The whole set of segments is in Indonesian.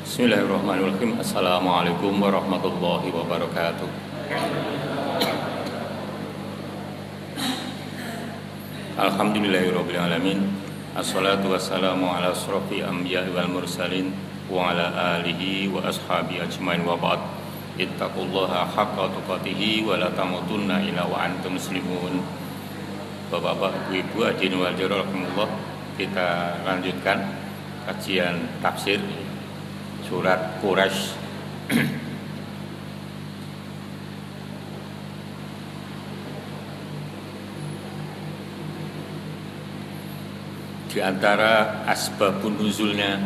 Bismillahirrahmanirrahim. Assalamualaikum warahmatullahi wabarakatuh. Alhamdulillahirabbil alamin. Assalatu wassalamu ala asrofil anbiya'i wal mursalin wa ala alihi wa ashabi ajmain wa ba'd. Ittaqullaha haqqa tuqatih wa la tamutunna illa wa antum muslimun. Bapak-bapak, ibu-ibu, hadirin wal rahimakumullah, kita lanjutkan kajian tafsir surat Quraisy. Di antara asbabun nuzulnya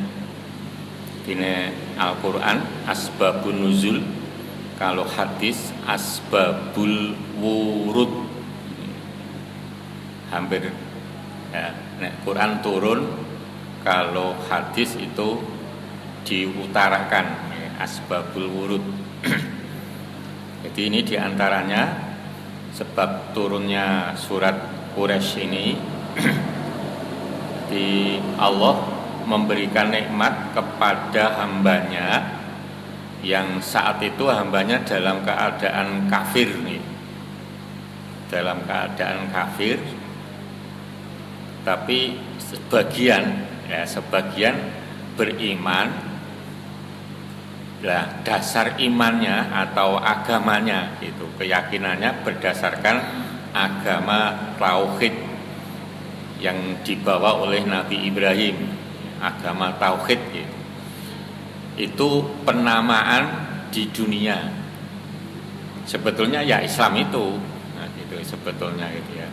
ini Al-Quran, asbabun nuzul. Kalau hadis asbabul wurud. Hampir ya, Quran turun, kalau hadis itu diutarakan, ya, asbabul wurud. Jadi ini diantaranya sebab turunnya surat Quraisy ini. Di Allah memberikan nikmat kepada hambanya yang saat itu hambanya dalam keadaan kafir nih. Dalam keadaan kafir, tapi sebagian beriman. Nah, dasar imannya atau agamanya itu, keyakinannya berdasarkan agama tauhid yang dibawa oleh Nabi Ibrahim, agama tauhid gitu. Itu penamaan di dunia. Sebetulnya ya Islam itu, nah, gitu sebetulnya gitu ya.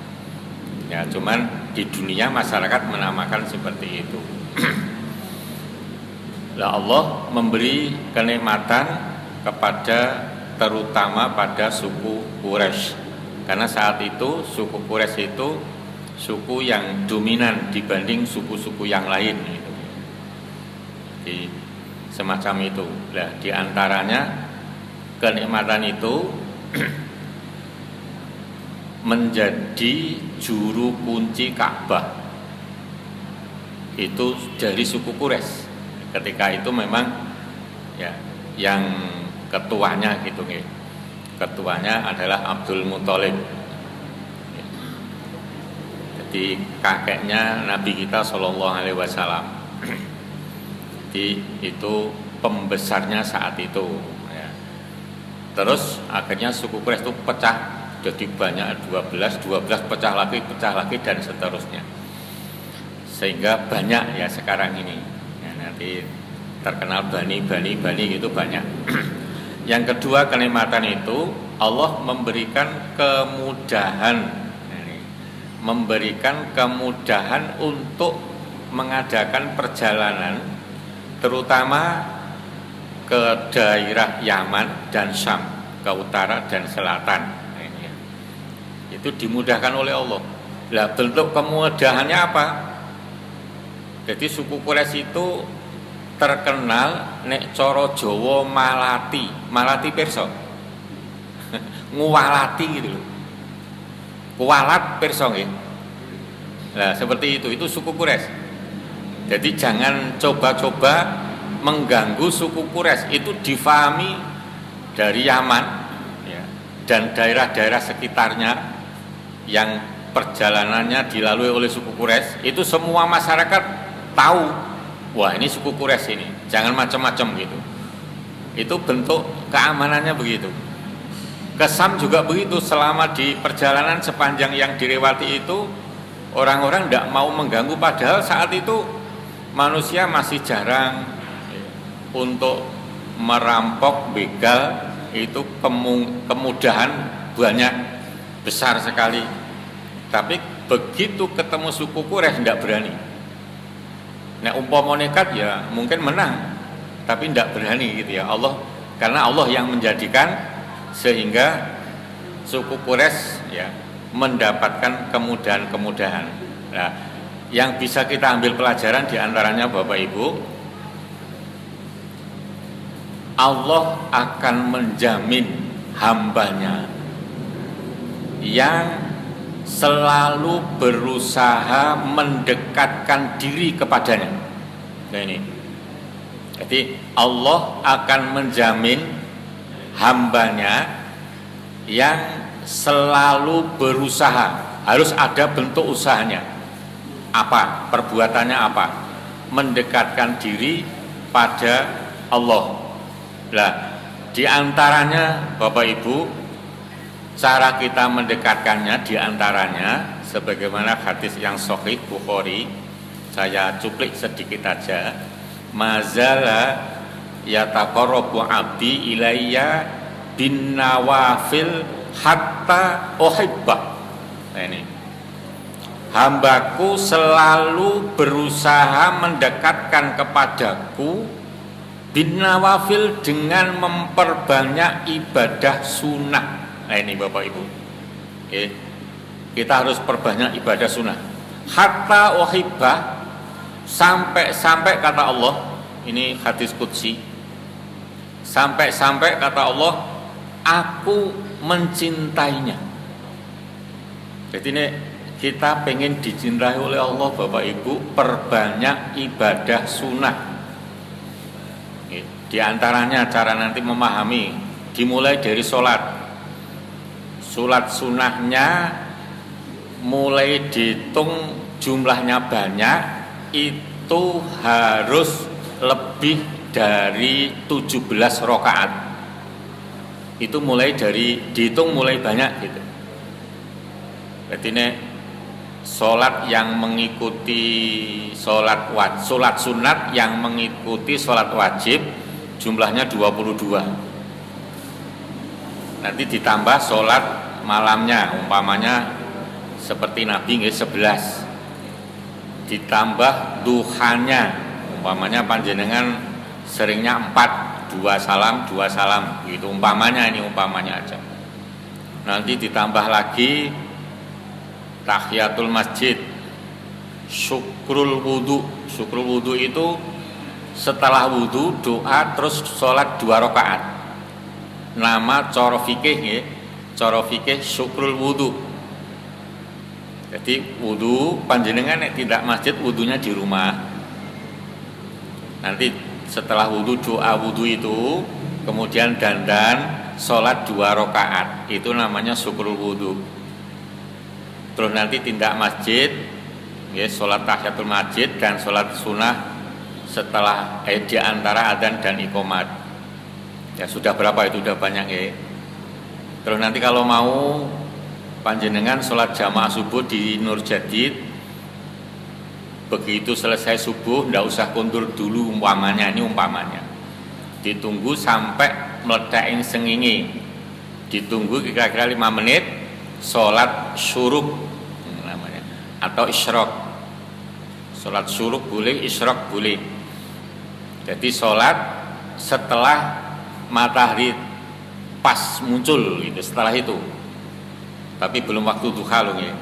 Ya cuman di dunia masyarakat menamakan seperti itu. Lah Allah memberi kenikmatan kepada terutama pada suku Quraisy. Karena saat itu suku Quraisy itu suku yang dominan dibanding suku-suku yang lain gitu. Jadi semacam itu. Nah, di antaranya kenikmatan itu menjadi juru kunci Ka'bah. Itu dari suku Quraisy. Ketika itu memang ya yang ketuanya gitu nih. Ketuanya adalah Abdul Muthalib. Di kakeknya Nabi kita Shallallahu Alaihi Wasallam. Jadi itu pembesarnya saat itu ya. Terus akhirnya suku Quraisy itu pecah jadi banyak 12 pecah lagi dan seterusnya, sehingga banyak ya sekarang ini ya, nanti terkenal Bani gitu banyak. Yang kedua, kenikmatan itu Allah memberikan kemudahan untuk mengadakan perjalanan terutama ke daerah Yaman dan Syam, ke utara dan selatan. Itu dimudahkan oleh Allah. Lah bentuk kemudahannya apa? Jadi suku Quraisy itu terkenal nek cara Jawa malati pirsa. Nguwalati gitu loh. Kualat pirsa nggih. Nah, seperti itu suku Quraisy. Jadi jangan coba-coba mengganggu suku Quraisy. Itu difahami dari Yaman ya, dan daerah-daerah sekitarnya yang perjalanannya dilalui oleh suku Quraisy, itu semua masyarakat tahu, wah ini suku Quraisy ini, jangan macam-macam gitu. Itu bentuk keamanannya begitu. Ke Syam juga begitu, selama di perjalanan sepanjang yang dilewati itu orang-orang tidak mau mengganggu, padahal saat itu manusia masih jarang untuk merampok begal, itu kemudahan banyak besar sekali. Tapi begitu ketemu suku Quraisy tidak berani. Nah umpama nekat ya mungkin menang, tapi tidak berani gitu ya Allah, karena Allah yang menjadikan sehingga suku Quraisy ya mendapatkan kemudahan-kemudahan. Nah, yang bisa kita ambil pelajaran diantaranya Bapak Ibu, Allah akan menjamin hambanya yang selalu berusaha mendekatkan diri kepadanya. Nah ini Jadi Allah akan menjamin hambanya yang selalu berusaha, harus ada bentuk usahanya. Apa? Perbuatannya apa? Mendekatkan diri pada Allah. Nah, di antaranya Bapak Ibu, cara kita mendekatkannya di antaranya sebagaimana hadis yang sahih Bukhari, saya cuplik sedikit aja. Mazala yataqarrabu abdi ilayya bin nawafil hatta uhibbah. Nah, ini hambaku selalu berusaha mendekatkan kepadaku bin nawafil dengan memperbanyak ibadah sunnah. Nah ini Bapak Ibu, kita harus perbanyak ibadah sunnah. Hatta uhibbah, sampai kata Allah, ini hadis qudsi, sampai kata Allah, aku mencintainya. Jadi ini kita pengen dicintai oleh Allah Bapak Ibu, perbanyak ibadah sunnah. Di antaranya cara nanti memahami, dimulai dari sholat sunnahnya, mulai dihitung jumlahnya banyak, itu harus lebih dari 17 rakaat. Itu mulai dari dihitung mulai banyak gitu. Jadi ini sholat yang mengikuti sholat sunat yang mengikuti sholat wajib jumlahnya 22. Nanti ditambah sholat malamnya, umpamanya seperti Nabi 11. Ditambah duhanya, umpamanya panjenengan seringnya 4, 2 salam gitu, umpamanya aja. Nanti ditambah lagi tahiyatul masjid, syukrul wudu itu setelah wudu doa terus sholat 2 rakaat. Nama cara fikih syukrul wudu. Jadi wudu panjenengan tidak masjid, wudunya di rumah. Nanti setelah wudu doa wudu itu, kemudian dandan sholat 2 rakaat. Itu namanya syukrul wudu. Terus nanti tindak masjid, sholat tahiyatul masjid dan sholat sunnah setelah di antara adzan dan iqomat. Ya sudah berapa itu, udah banyak ya. Terus nanti kalau mau panjenengan sholat jamaah subuh di Nur Jadid, begitu selesai subuh ndak usah kundur dulu, umpamanya ditunggu sampai meledak sengingi, ditunggu kira-kira 5 menit, sholat syuruk namanya, atau isyraq. Sholat syuruk boleh, isyraq boleh. Jadi sholat setelah matahari pas muncul itu, setelah itu. Tapi belum waktu duha loh ya.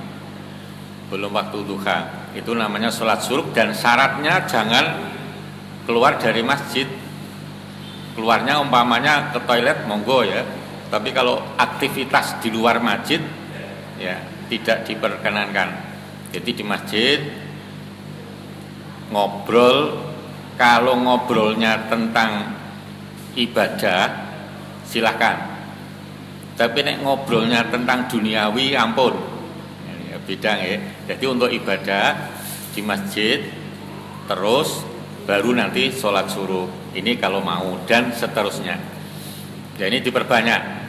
Belum waktu duha. Itu namanya sholat syuruk, dan syaratnya jangan keluar dari masjid. Keluarnya umpamanya ke toilet monggo ya. Tapi kalau aktivitas di luar masjid ya tidak diperkenankan. Jadi di masjid ngobrol, kalau ngobrolnya tentang ibadah silahkan. Tapi nek ngobrolnya tentang duniawi ampun, ya, beda ya. Jadi untuk ibadah di masjid, terus baru nanti sholat suruh. Ini kalau mau, dan seterusnya. Jadi diperbanyak.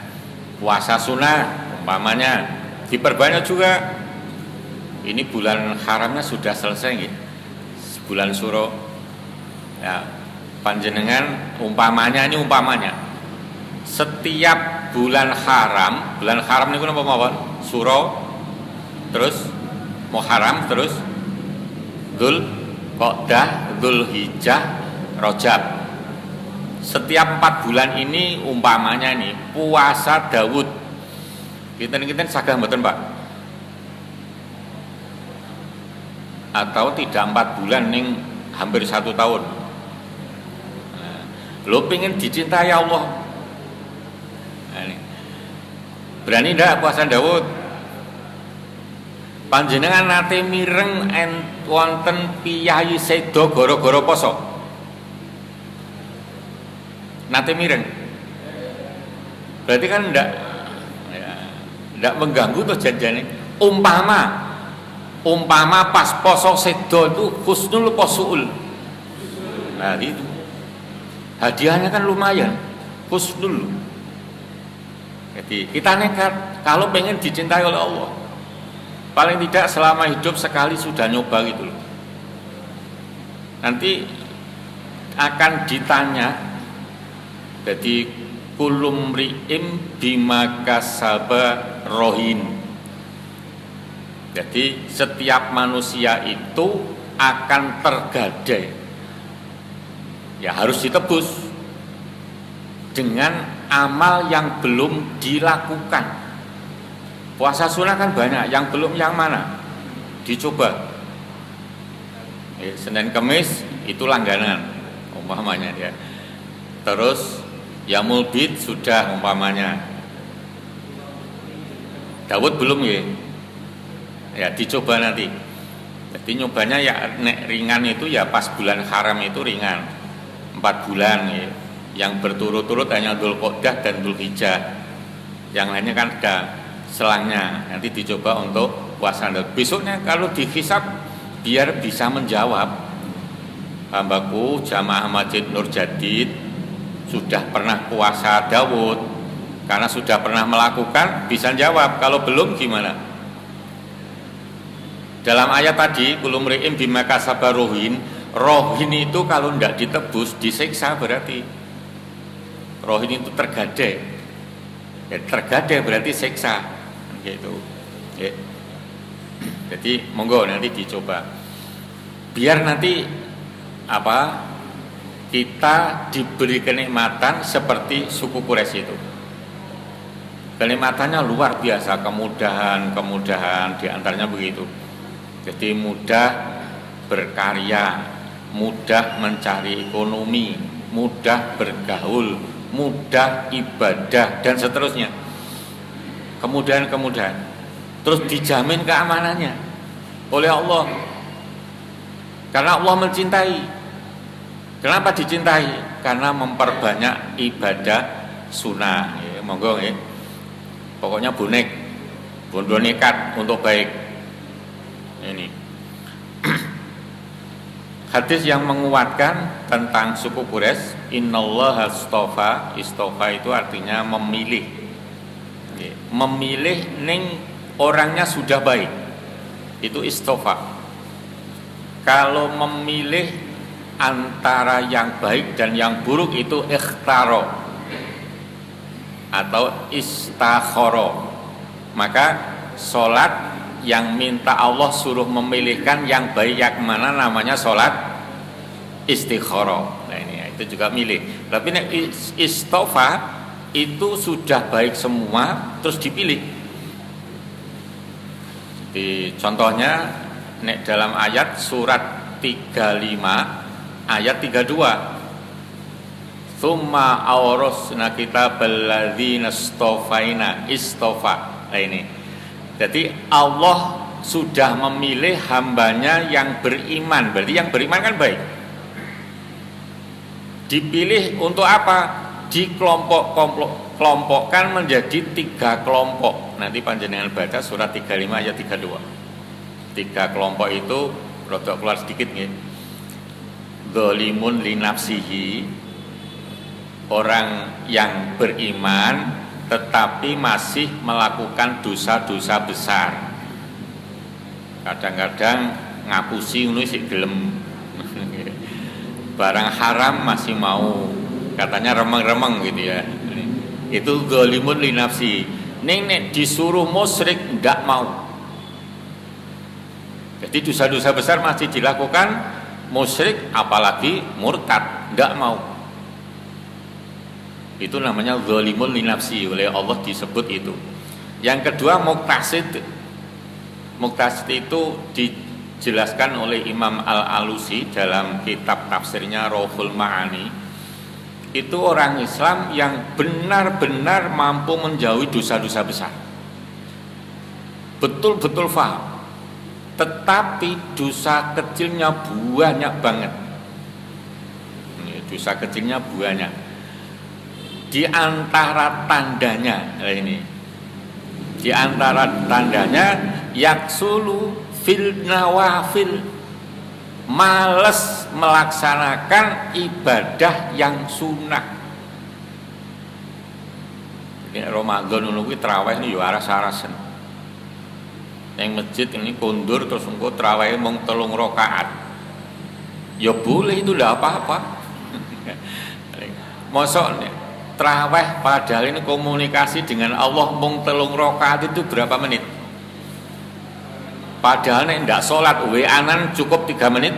Puasa sunnah umpamanya diperbanyak juga. Ini bulan haramnya sudah selesai ya. Bulan Syuro. Ya, panjenengan umpamanya setiap bulan haram niku napa mawon? Syuro, terus Muharram, terus Dzulqa'dah, Dzulhijjah, Rajab. Setiap 4 bulan ini umpamanya nih puasa Daud. Kinten-kinten sagah mboten, Pak? Atau tidak 4 bulan ning hampir 1 tahun. Lo pengen dicintai Allah. Nah, ini. Berani ndak puasa Daud? Panjenengan nate mireng wonten piyayi sedo gara-gara poso. Nate mireng. Berarti kan ndak mengganggu tuh janjane. Umpama pas poso sedo itu husnul posuul. Nah itu hadiahnya kan lumayan, husnul. Jadi kita nekat kalau pengen dicintai oleh Allah. Paling tidak selama hidup sekali sudah nyoba gitu loh. Nanti akan ditanya. Jadi kulum ri'im bima kasaba rohin. Jadi setiap manusia itu akan tergadai. Ya harus ditebus dengan amal yang belum dilakukan. Puasa sunnah kan banyak, yang belum yang mana? Dicoba. Senin Kemis itu langganan umpamanya ya. Terus Yaumul Bid sudah umpamanya. Daud belum ya. Ya dicoba nanti. Jadi nyobanya ya nek ringan itu ya pas bulan haram itu ringan. 4 bulan ya. Yang berturut-turut hanya Dzulqa'dah dan Dzulhijjah. Yang lainnya kan ada selangnya, nanti dicoba untuk puasa. Besoknya kalau dihisab biar bisa menjawab, hambaku jamaah Masjid Nur Jadid sudah pernah puasa Daud, karena sudah pernah melakukan bisa jawab. Kalau belum gimana? Dalam ayat tadi kulum ri'im bima kasaba rohin, rohin itu kalau tidak ditebus disiksa, berarti rohin itu tergadai ya, tergadai berarti siksa gitu ya. Jadi monggo nanti dicoba biar nanti kita diberi kenikmatan seperti suku Quraisy itu. Kenikmatannya luar biasa, kemudahan diantaranya begitu. Jadi mudah berkarya, mudah mencari ekonomi, mudah bergaul, mudah ibadah dan seterusnya. Kemudahan terus dijamin keamanannya oleh Allah karena Allah mencintai. Kenapa dicintai? Karena memperbanyak ibadah sunnah ya, monggo ya. Pokoknya bondo nekat untuk baik ini. Hadis yang menguatkan tentang suku Quraisy, innallaha istofa itu artinya memilih. Memilih ning orangnya sudah baik. Itu istofa. Kalau memilih antara yang baik dan yang buruk itu ikhtaro atau istakhoro. Maka sholat yang minta Allah suruh memilihkan yang baik yang mana namanya sholat istikhara. Nah ini itu juga milih. Tapi nek istofa itu sudah baik semua terus dipilih. Di contohnya nek dalam ayat surat 35 ayat 32. Tsumma awrasna kitabal ladzina istofa. Nah ini. Jadi Allah sudah memilih hambanya yang beriman. Berarti yang beriman kan baik. Dipilih untuk apa? Dikelompokkan menjadi 3 kelompok. Nanti panjenengan baca surat 35 ayat 32. 3 kelompok itu rodok keluar sedikit nggih. Dzalimun li nafsihi, orang yang beriman tetapi masih melakukan dosa-dosa besar. Kadang-kadang ngapusi ngono sik gelem. Barang haram masih mau, katanya remeng-remeng gitu ya. Itu dzalimun li nafsi. Nek disuruh musyrik ndak mau. Jadi dosa-dosa besar masih dilakukan, musyrik apalagi murtad ndak mau. Itu namanya dzalimun li nafsi, oleh Allah disebut itu. Yang kedua muqtasid. Muqtasid itu dijelaskan oleh Imam Al-Alusi dalam kitab tafsirnya Rauhul Ma'ani. Itu orang Islam yang benar-benar mampu menjauhi dosa-dosa besar. Betul-betul paham. Tetapi dosa kecilnya banyak banget. Dosa kecilnya banyak. Di antara tandanya ini, di antara tandanya yaksulu fil nawafil, males melaksanakan ibadah yang sunnah. Ini Ramadan kuwi traweh ini yo aras-arasen. Yang masjid ini kondur terus engko traweh mung 3 rakaat. Ya boleh, itu enggak apa-apa. Mosok traweh padahal ini komunikasi dengan Allah mung 3 rakaat itu berapa menit? Padahal nek ndak salat WA-an cukup 3 menit.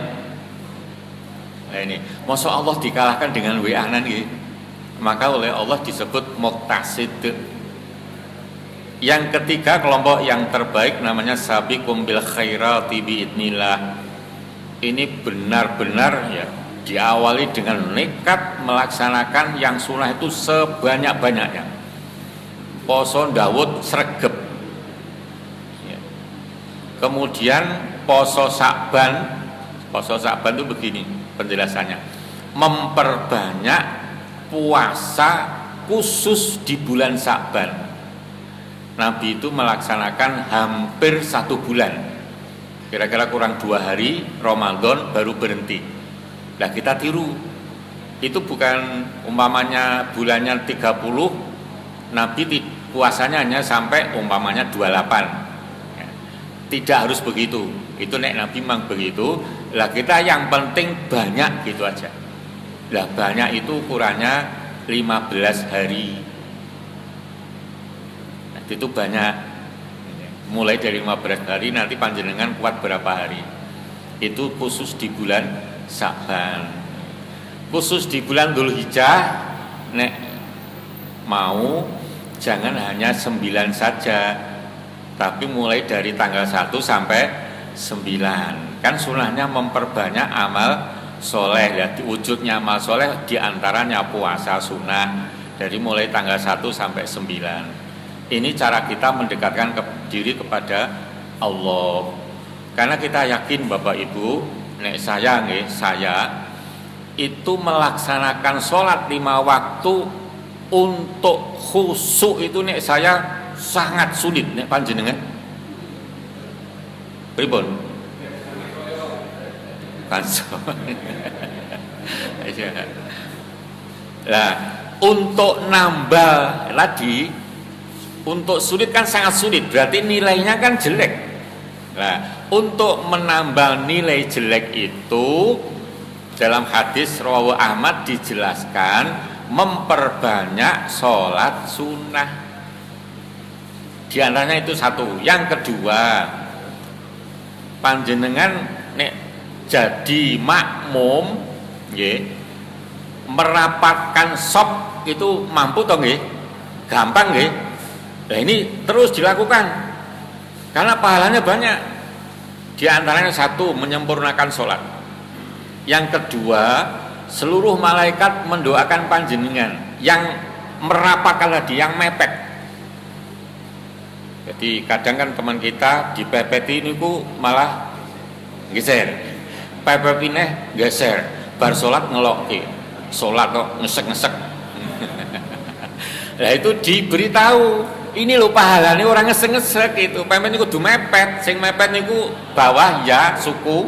Nah ini, masa Allah dikalahkan dengan WA-an gitu. Maka oleh Allah disebut muqtasid. Yang ketiga, kelompok yang terbaik namanya sabiqum bil khairati biidznillah. Ini benar-benar ya diawali dengan nekat melaksanakan yang sunnah itu sebanyak-banyaknya. Poso Daud sregep. Kemudian poso Sa'ban itu begini penjelasannya, memperbanyak puasa khusus di bulan Sa'ban. Nabi itu melaksanakan hampir 1 bulan, kira-kira kurang 2 hari Ramadan baru berhenti. Nah kita tiru, itu bukan umpamanya bulannya 30, Nabi puasanya hanya sampai umpamanya 28. Tidak harus begitu. Itu nek Nabi memang begitu. Lah kita yang penting banyak gitu aja. Lah banyak itu ukurannya 15 hari. Nah, itu banyak. Mulai dari 15 hari nanti panjenengan kuat berapa hari. Itu khusus di bulan Sa'ban. Khusus di bulan Dzulhijjah nek mau jangan hanya 9 saja, tapi mulai dari tanggal 1 sampai 9. Kan sunahnya memperbanyak amal soleh ya, wujudnya amal soleh diantaranya puasa sunnah dari mulai tanggal 1 sampai 9. Ini cara kita mendekatkan diri kepada Allah. Karena kita yakin Bapak Ibu, nek saya itu melaksanakan sholat 5 waktu untuk khusyuk itu nek saya sangat sulit nek panjenengan. Pripun? Kanso. Nah, untuk nambah tadi, untuk sulit kan sangat sulit, berarti nilainya kan jelek. Nah, untuk menambah nilai jelek itu dalam hadis rawahu Ahmad dijelaskan memperbanyak sholat sunnah. Di antaranya itu 1. Yang kedua, panjenengan nek jadi makmum nggih, merapatkan sop itu mampu toh nggih? Gampang nggih? Nah ini terus dilakukan. Karena pahalanya banyak. Di antaranya 1, menyempurnakan sholat. Yang kedua, seluruh malaikat mendoakan panjenengan yang merapatkan tadi, yang mepet. Jadi kadang kan teman kita dipepeti niku malah geser, pepetine geser, bar sholat ngelokke, sholat kok ngesek-ngesek. Nah itu diberitahu, ini lho pahalane orang ngesek-ngesek itu, pepet niku kudu mepet, sing mepet niku bawah ya suku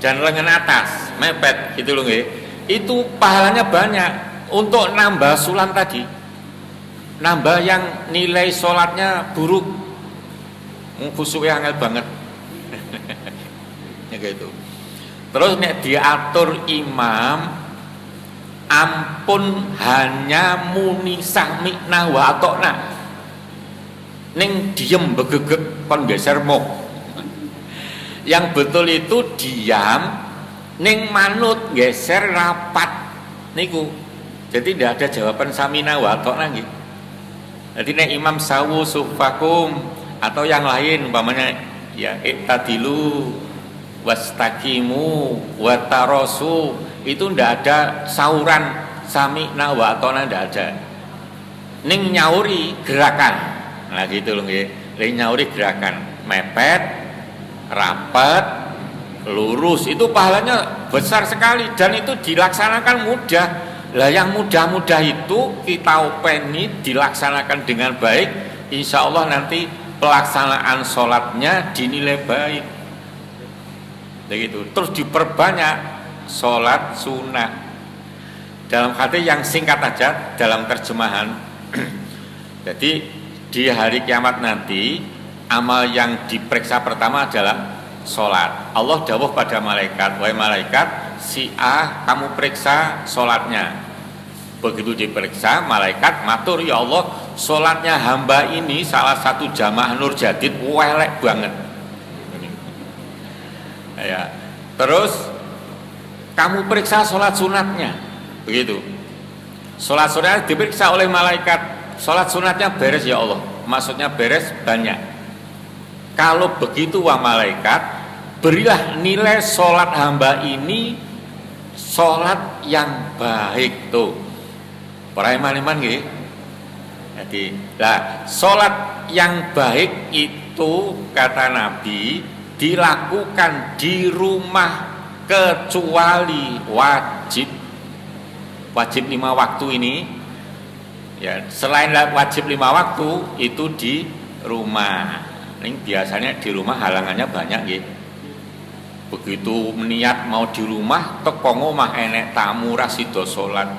dan lengan atas mepet gitu loh nggih. Itu pahalanya banyak untuk nambah sulam tadi, nambah yang nilai sholatnya buruk. Khusyuknya angel banget. Ya gitu. Terus nek diatur imam, ampun hanya muni sami'na wa atokna, ning diem begegek kon geser muk. Yang betul itu diam, ning manut geser rapat niku. Jadi tidak ada jawaban sami'na wa atokna nggih. Jadi nek imam sawu sufakum atau yang lain umpamanya ya iktadilu wastaqimu watarosu, itu ndak ada sauran sami'na wa atona, ndak ada. Ning nyauri gerakan. Nah gitu loh nggih. Ning nyauri gerakan, mepet, rapat, lurus, itu pahalanya besar sekali dan itu dilaksanakan mudah. Lah yang mudah-mudah itu kita openi dilaksanakan dengan baik, insya Allah nanti pelaksanaan sholatnya dinilai baik. Begitu. Terus diperbanyak sholat sunnah. Dalam hadis yang singkat aja dalam terjemahan. Jadi di hari kiamat nanti amal yang diperiksa pertama adalah sholat. Allah dawuh pada malaikat, wahai malaikat, si A kamu periksa sholatnya. Begitu diperiksa, malaikat matur, ya Allah, sholatnya hamba ini salah satu jamaah Nur Jadid welek banget. Ya. Terus kamu periksa sholat sunatnya, begitu. Sholat sunatnya diperiksa oleh malaikat, sholat sunatnya beres ya Allah, maksudnya beres banyak. Kalau begitu wah malaikat, berilah nilai sholat hamba ini sholat yang baik tuh. Para iman-iman nggih. Jadi, lah sholat yang baik itu kata Nabi dilakukan di rumah kecuali wajib 5 waktu ini. Ya, selain wajib 5 waktu itu di rumah. Ini biasanya di rumah halangannya banyak nggih. Begitu niat mau di rumah teko omah enek tamu ra sida salat.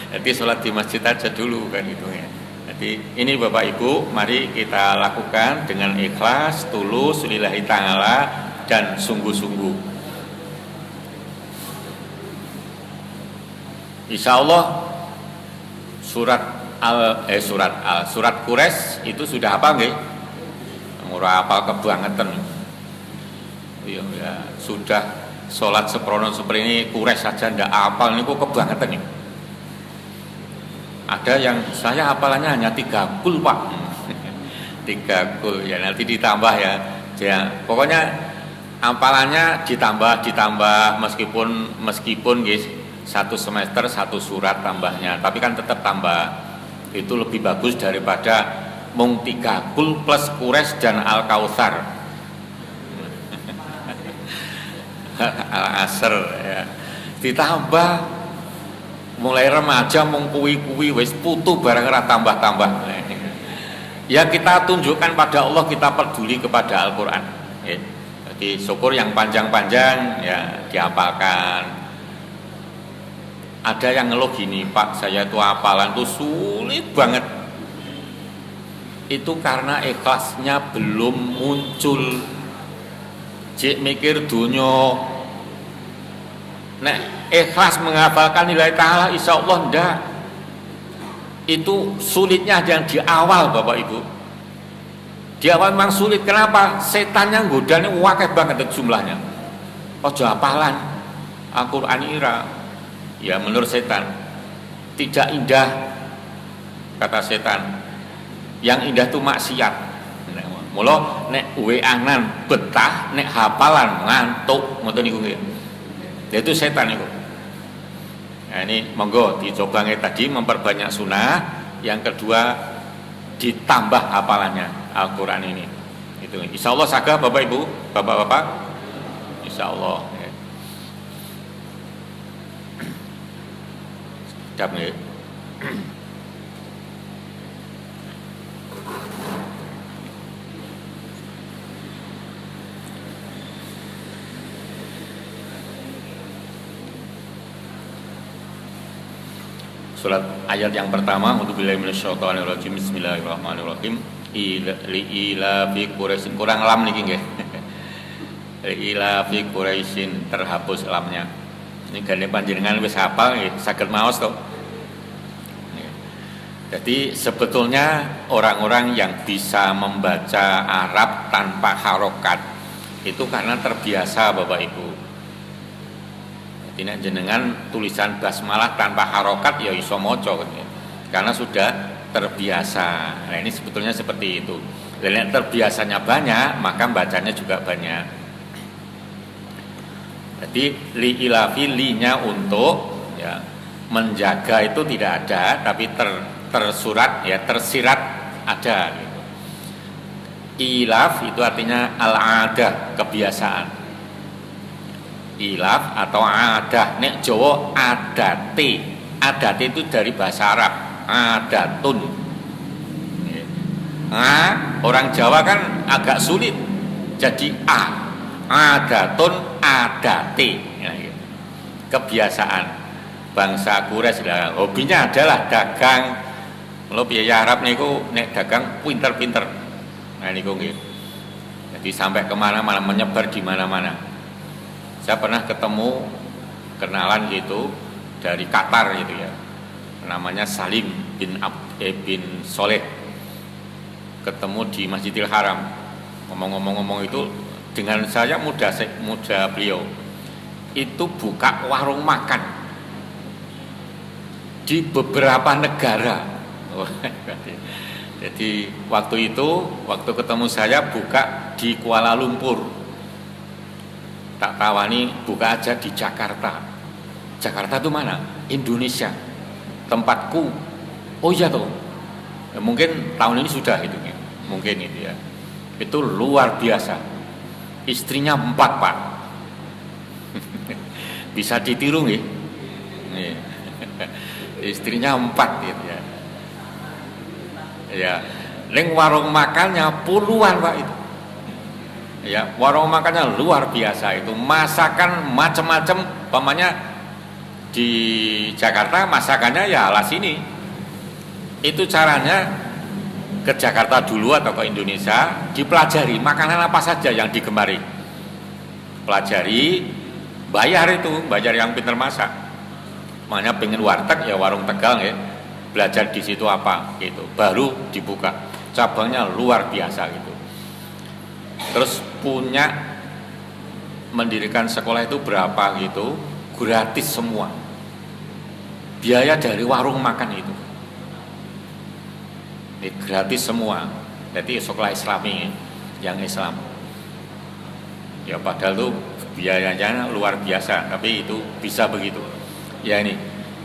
Jadi sholat di masjid aja dulu kan gitu ya. Jadi ini Bapak Ibu, mari kita lakukan dengan ikhlas, tulus, lillahi ta'ala dan sungguh-sungguh. Insya Allah surat Quraisy itu sudah apa nggih? Ora apal kebangetan. Iya ya, sudah sholat seprono seperti ini Quraisy saja ndak apal niku kebangetan nih. Ada yang saya hafalannya hanya 3 kul Pak. 3 kul ya, nanti ditambah ya. Pokoknya hafalannya ditambah meskipun guys 1 semester 1 surat tambahnya, tapi kan tetap tambah. Itu lebih bagus daripada mung 3 kul plus Quraisy dan Al-Kautsar. Al-Asr ya. Ditambah mulai remaja mung kuwi wis putu barang ora tambah-tambah. Ya kita tunjukkan pada Allah kita peduli kepada Al-Qur'an. Ya. Jadi syukur yang panjang-panjang ya dihafalkan. Ada yang ngeluh gini, Pak, saya itu hafalan tuh sulit banget. Itu karena ikhlasnya belum muncul. Cik mikir dunya. Nek ikhlas menghafalkan nilai ta'ala insya Allah enggak. Itu sulitnya yang di awal Bapak Ibu. Di awal memang sulit. Kenapa? Setannya nggodane wakeh banget jumlahnya. Ojo hafalan Al-Qur'an ira. Ya menurut setan tidak indah, kata setan. Yang indah itu maksiat. Mula nek weanan betah, nek hafalan ngantuk, ngoten niku nggih. Itu setan itu. Nah, ini monggo dicoba tadi memperbanyak sunnah. Yang kedua ditambah hafalannya Al-Quran ini. Itu insya Allah sagah Bapak Ibu, Bapak-bapak. Insya Allah. Sedap nih. Surat ayat yang pertama, A'udzubillahi minasyaitonirrajim, bismillahirrahmanirrahim. Ila fi Quraisyin, kurang lam niki nggih. Ila fi Quraisyin, terhapus lamnya. Ini gane panjenengan wis hafal nggih, saged maos to. Jadi sebetulnya orang-orang yang bisa membaca Arab tanpa harokat itu karena terbiasa Bapak Ibu. Ini jenengan tulisan basmalah tanpa harokat ya iso moco karena sudah terbiasa. Nah ini sebetulnya seperti itu. Dan yang terbiasanya banyak maka bacanya juga banyak. Jadi li ilafi linya untuk ya menjaga itu tidak ada, tapi tersurat ya tersirat ada. Gitu. Ilaf itu artinya al-adah, kebiasaan. Ilaf atau adah. Nek Jawa adate. Adate itu dari bahasa Arab, adatun. Orang Jawa kan agak sulit. Jadi adatun, adate. Kebiasaan bangsa Quraisy lah. Hobinya adalah dagang. Kalau biaya Arab niku nek dagang pinter-pinter. Nah niku nggih. Jadi sampai kemana-mana, menyebar di mana-mana. Saya pernah ketemu kenalan gitu dari Qatar gitu ya. Namanya Salim bin Soleh. Ketemu di Masjidil Haram. Ngomong itu dengan saya muda beliau. Itu buka warung makan di beberapa negara. Jadi waktu ketemu saya buka di Kuala Lumpur, tak tawani buka aja di Jakarta. Jakarta itu mana? Indonesia, tempatku. Oh iya tuh, ya, mungkin tahun ini sudah itu, mungkin itu ya. Itu luar biasa. Istrinya 4 Pak. Bisa ditiru nih. Istrinya 4 gitu ya. Ya, ning warung makannya puluhan Pak itu. Ya, warung makannya luar biasa itu. Masakan macam-macam, umpamanya di Jakarta masakannya ya ala sini. Itu caranya ke Jakarta dulu atau ke Indonesia, dipelajari makanan apa saja yang digemari. Pelajari, bayar yang pinter masak. Makanya pengen warteg ya warung Tegal ya. Belajar di situ apa gitu, baru dibuka cabangnya luar biasa gitu. Terus mendirikan sekolah itu berapa gitu, gratis semua, biaya dari warung makan itu gratis semua. Jadi sekolah Islami yang Islam ya, padahal tuh biayanya luar biasa, tapi itu bisa begitu ya.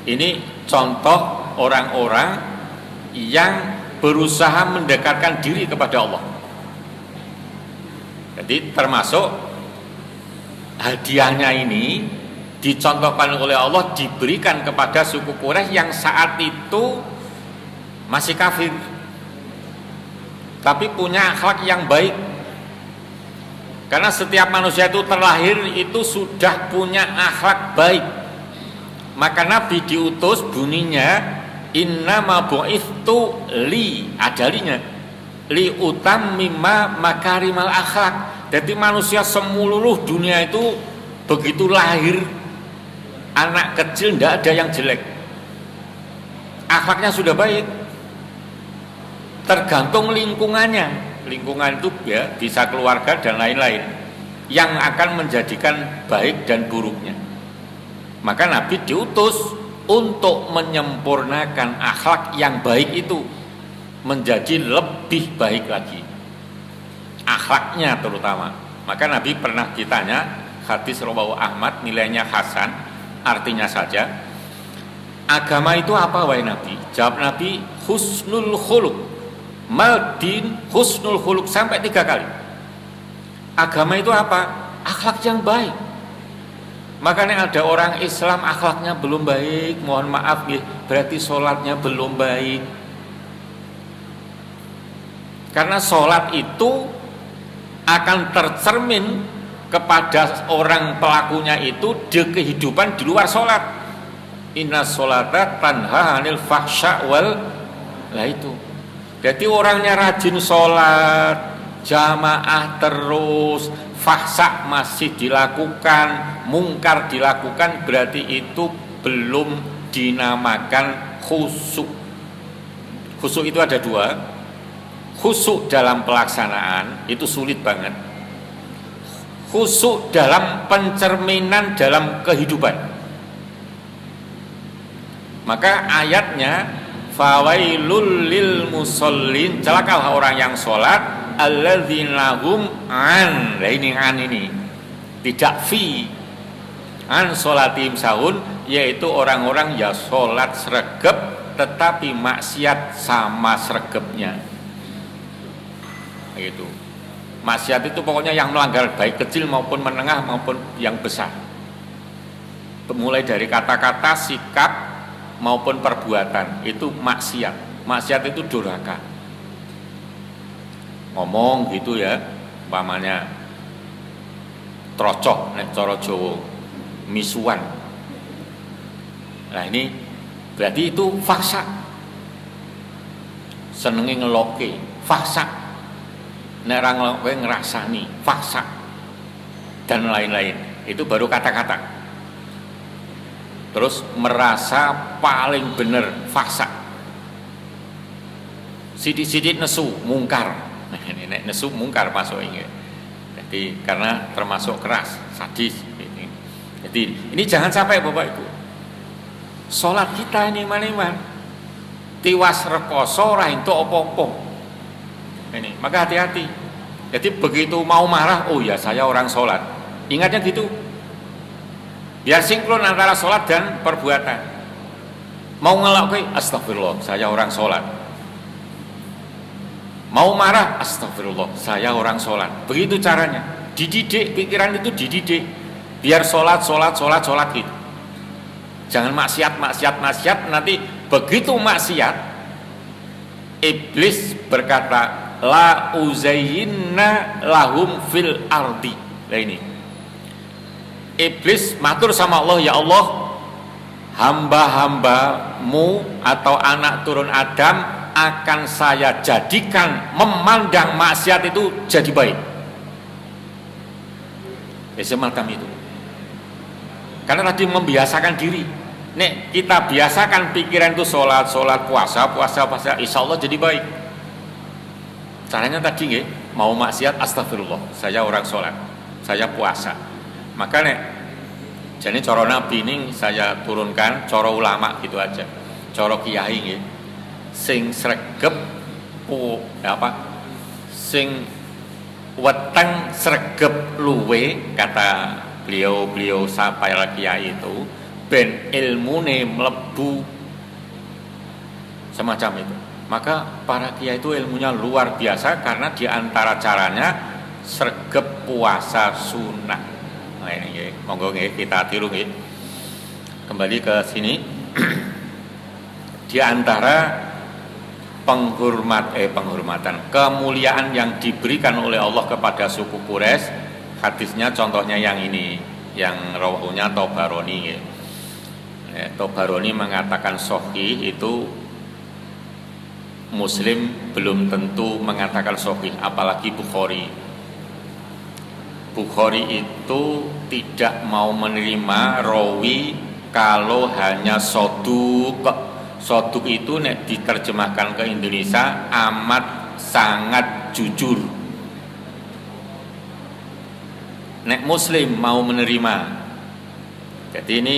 Ini contoh orang-orang yang berusaha mendekatkan diri kepada Allah. Jadi termasuk hadiahnya ini dicontohkan oleh Allah, diberikan kepada suku Quraisy yang saat itu masih kafir, tapi punya akhlak yang baik. Karena setiap manusia itu terlahir itu sudah punya akhlak baik. Maka Nabi diutus bunyinya innama bu'ithtu li, adalinya li utammima makarimal akhlak. Jadi manusia seluruh dunia itu begitu lahir anak kecil tidak ada yang jelek, akhlaknya sudah baik. Tergantung lingkungannya. Lingkungan itu ya bisa keluarga dan lain-lain yang akan menjadikan baik dan buruknya. Maka Nabi diutus untuk menyempurnakan akhlak yang baik itu menjadi lebih baik lagi, akhlaknya terutama. Maka Nabi pernah ditanya, hadis rawahu Ahmad, nilainya hasan, artinya saja, agama itu apa wahai Nabi? Jawab Nabi, husnul khuluq. Maldin husnul khuluq, sampai 3 kali. Agama itu apa? Akhlak yang baik. Makanya ada orang Islam akhlaknya belum baik, mohon maaf berarti sholatnya belum baik. Karena sholat itu akan tercermin kepada orang pelakunya itu di kehidupan di luar sholat. Inna sholata tanha 'anil fahsya wal, lah itu. Jadi orangnya rajin sholat, jamaah terus, fahsya masih dilakukan, mungkar dilakukan, berarti itu belum dinamakan khusyuk. Khusyuk itu ada 2. Khusyuk dalam pelaksanaan itu sulit banget. Khusyuk dalam pencerminan dalam kehidupan. Maka ayatnya fawailul lil musallin, celakalah orang yang sholat, alladzina hum an, nah ini tidak fi an sholatim sahun, yaitu orang-orang ya sholat sregep tetapi maksiat sama sregepnya. Gitu. Maksiat itu pokoknya yang melanggar, baik kecil maupun menengah maupun yang besar. mulai dari kata-kata, sikap maupun perbuatan itu maksiat. Maksiat itu durhaka. Ngomong gitu ya, umpamanya trocok nek cara Jawa, misuan. Nah ini berarti itu fasa. Senenge ngeloke, fasa. Nek ra ngeloke ngrasani, fasa. Dan lain-lain. Itu baru kata-kata. Terus merasa paling bener, fasa. Sidik-sidik nesu, mungkar. Nek nesu mungkar masuk ini. Jadi karena termasuk keras, sadis. Jadi ini jangan sampai Bapak Ibu. Sholat kita ini iman-iman tiwas rekoso ora entuk apa-apa. Ini, maka hati-hati. Jadi begitu mau marah, oh ya saya orang sholat. Ingatnya gitu. Biar sinkron antara sholat dan perbuatan. Mau ngelakuin, astagfirullah, saya orang sholat. Mau marah, astagfirullah, saya orang sholat. Begitu caranya. Dididik, pikiran itu dididik. Biar sholat gitu. Jangan maksiat. Nanti begitu maksiat, iblis berkata, la uzayyinna lahum fil ardi. Nah ini. Iblis matur sama Allah, ya Allah, hamba-hambamu atau anak turun Adam akan saya jadikan memandang maksiat itu jadi baik. Semacam itu. Karena tadi membiasakan diri. Nek kita biasakan pikiran itu sholat, puasa, insya Allah jadi baik. Caranya tadi nggih, mau maksiat, astagfirullah, saya orang sholat, saya puasa. Maka nek jadi cara Nabi ini saya turunkan cara ulama gitu aja. Cara kiai nggih. Sing sregep sing weteng sregep luwe kata beliau sampai kiai itu ben ilmune mlebu semacam itu. Maka para kiai itu ilmunya luar biasa karena diantara caranya sregep puasa sunnah. Nah ini monggo kita tiru nggih. Kembali ke sini. Di antara penghormatan, kemuliaan yang diberikan oleh Allah kepada suku Quraisy, hadisnya contohnya yang ini, yang rawahunya Tabarani nggih. Tabarani mengatakan sahih, itu Muslim belum tentu mengatakan sahih, apalagi Bukhari. Bukhari itu tidak mau menerima rawi kalau hanya soduk. Soduk itu nek diterjemahkan ke Indonesia amat sangat jujur. Nek Muslim mau menerima. Jadi ini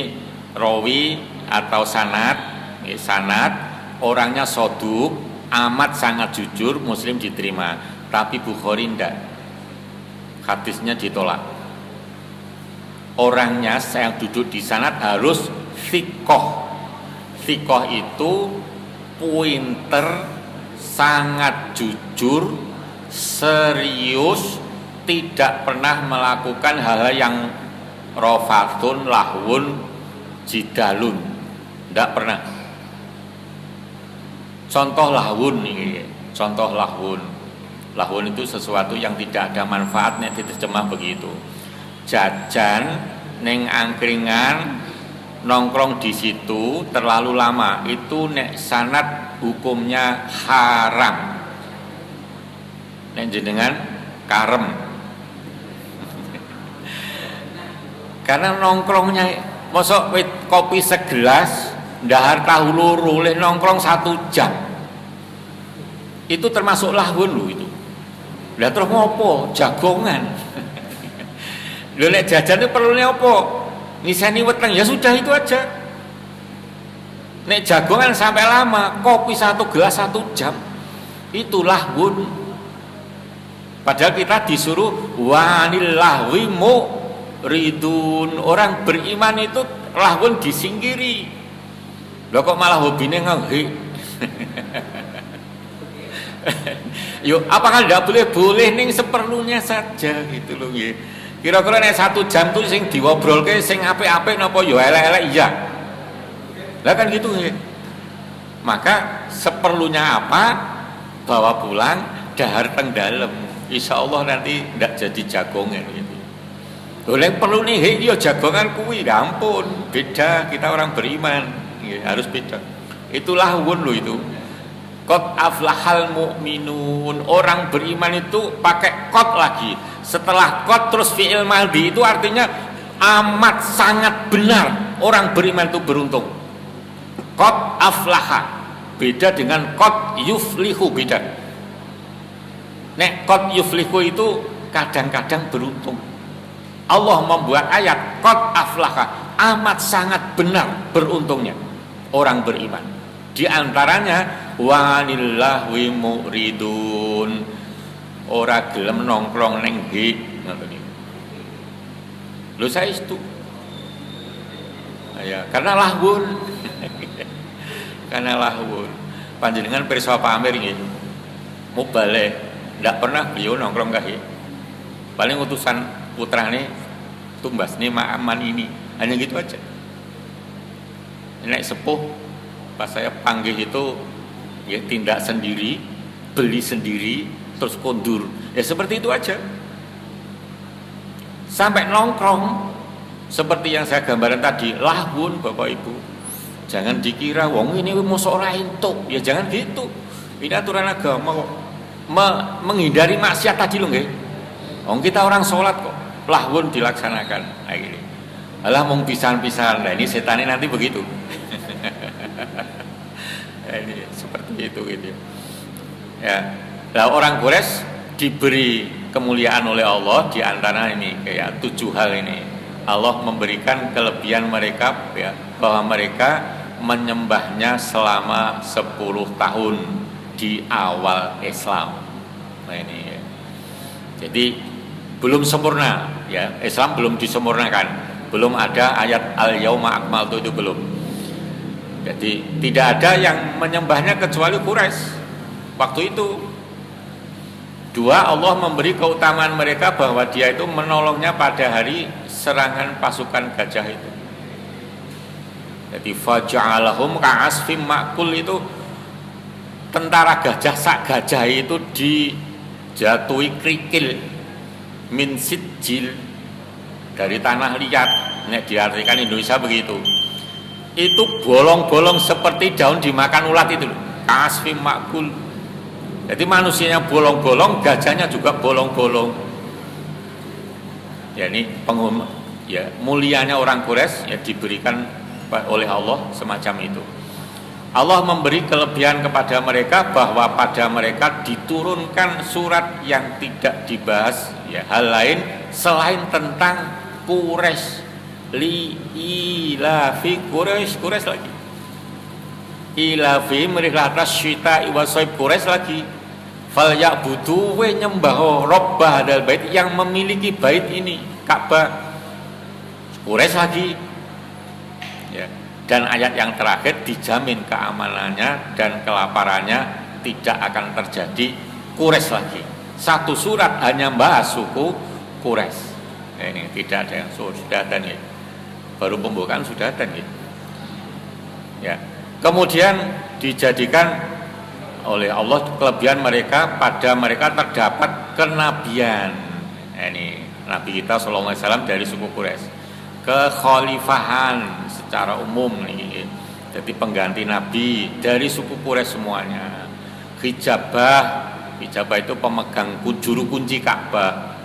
rawi atau sanad orangnya soduk, amat sangat jujur, Muslim diterima. Tapi Bukhari tidak. Hadisnya ditolak. Orangnya yang duduk di sanad harus thiqah. Thiqah itu pinter, sangat jujur, serius, tidak pernah melakukan hal-hal yang rafatun, lahwun, jidalun. Tidak pernah. Contoh lahwun nih, contoh lahwun. Lahun itu sesuatu yang tidak ada manfaatnya, diterjemah begitu. Jajan neng angkringan nongkrong di situ terlalu lama, itu nek sanad hukumnya haram. Nek jenengan karem. Karena nongkrongnya mosok kopi segelas ndahar tahu loro leh nongkrong 1 jam. Itu termasuk lahun lho itu. Lah terus ngopo? Jagongan. Lho nek jajan itu perlunya apa? Nisani weteng, ya sudah itu aja. Nek jagongan sampai lama, kopi 1 gelas 1 jam, itu lahun. Padahal kita disuruh wanil lahwi muridun. Orang beriman itu lahun disingkiri. Lho kok malah hobine ngangge. Yuk, apakah tidak boleh? Boleh ning seperlunya saja gitu loh ya. Kira-kira nek 1 jam tuh sing diobrolke sing apik-apik napa ya elek-elek iya. Lah kan gitu ya. Maka seperlunya apa bawa pulang dahar teng dalem. Insyaallah nanti ndak jadi jagongan gitu. Oleh perlu nih ya jagongan kuwi ampun beda kita orang beriman ya, harus beda. Itulah lahwun lo itu. Qad aflahal mu'minun, orang beriman itu pakai qad lagi. Setelah qad terus fi'il madhi itu artinya amat sangat benar orang beriman itu beruntung. Qad aflaha beda dengan qad yuflihu, beda. Nek qad yuflihu itu kadang-kadang beruntung. Allah membuat ayat qad aflaha, amat sangat benar beruntungnya orang beriman. Di antaranya walillahi muridun, ora gelem nongkrong ning he ngoten niku. Lho saya itu. Ya, karena lahwun. Karena lahwun. Panjenengan pirsa pamer nggih. Mubale ndak pernah beliau nongkrong kae. Paling utusan putrane tumbas nih aman ini. Hanya gitu aja. Nek sepuh pas saya panggil itu ya tindak sendiri, beli sendiri, terus kondur. Ya seperti itu aja. Sampai nongkrong seperti yang saya gambaran tadi, lahun Bapak Ibu. Jangan dikira wong ini mosok ora entuk. Ya jangan gitu. Ini aturan agama kok. Menghindari maksiat tadi lho nggih. Wong kita orang sholat kok. Lahun dilaksanakan. Nah gini. Alah mung pisan-pisan. Nah ini setannya nanti begitu. Ini seperti itu gitu ya. Nah orang Quraisy diberi kemuliaan oleh Allah di antara ini kayak 7 hal ini. Allah memberikan kelebihan mereka ya, bahwa mereka menyembahnya selama 10 tahun di awal Islam. Nah ini ya. Jadi belum sempurna ya, Islam belum disempurnakan, belum ada ayat al-yauma akmaltu itu belum. Jadi tidak ada yang menyembahnya kecuali Quraisy waktu itu. 2, Allah memberi keutamaan mereka bahwa dia itu menolongnya pada hari serangan pasukan gajah itu. Jadi faja'alahum ka'asfim ma'kul, itu tentara gajah, sak gajah itu dijatuhi kerikil min sijil dari tanah liat. Nek diartikan Indonesia begitu. Itu bolong-bolong seperti daun dimakan ulat itu loh. Kasfim makul. Jadi manusianya bolong-bolong, gajahnya juga bolong-bolong. Ya ini ya mulianya orang Quraisy ya diberikan oleh Allah semacam itu. Allah memberi kelebihan kepada mereka bahwa pada mereka diturunkan surat yang tidak dibahas ya hal lain selain tentang Quraisy. Li ilafi Quraisy lagi. Ilafi merihlata syita iwasoib Quraisy lagi. Fal ya'budu we nyembah Rabbah hadal bait, yang memiliki bait ini Ka'bah. Quraisy lagi. Ya. Dan ayat yang terakhir dijamin keamanannya dan kelaparannya tidak akan terjadi. Quraisy lagi. Satu surat hanya bahas suku Quraisy. Ini tidak ada yang sudah dan ini. Baru pembukaan sudah ada gitu. Ya. Kemudian dijadikan oleh Allah kelebihan mereka, pada mereka terdapat kenabian. Ini Nabi kita sallallahu alaihi wasallam dari suku Quraisy. Kekhalifahan secara umum nih. Jadi pengganti nabi dari suku Quraisy semuanya. Hijabah itu pemegang juru kunci Ka'bah.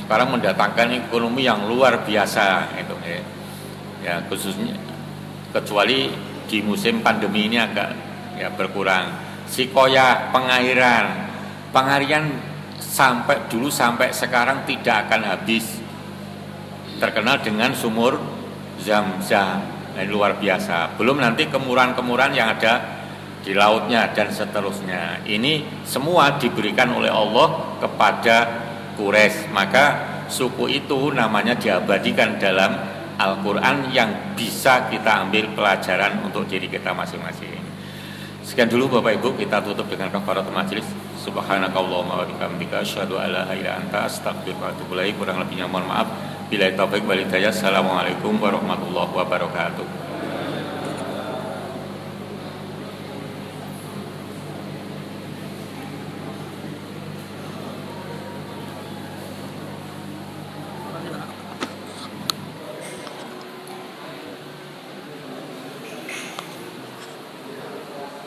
Sekarang mendatangkan ekonomi yang luar biasa itu ya, khususnya kecuali di musim pandemi ini agak ya berkurang. Sikoya pengairan sampai dulu sampai sekarang tidak akan habis, terkenal dengan sumur Zam-Zam. Nah, luar biasa. Belum nanti kemuran-kemuran yang ada di lautnya dan seterusnya. Ini semua diberikan oleh Allah kepada Quraisy, maka suku itu namanya diabadikan dalam Al-Quran yang bisa kita ambil pelajaran untuk diri kita masing-masing. Sekian dulu Bapak Ibu, kita tutup dengan kafaratul majelis. Subhanakallahumma wa bihamdika asyhadu an la ilaha illa anta astaghfiruka wa atubu ilaik. Kurang lebihnya mohon maaf. Billahi taufik wal hidayah. Assalamualaikum warahmatullahi wabarakatuh.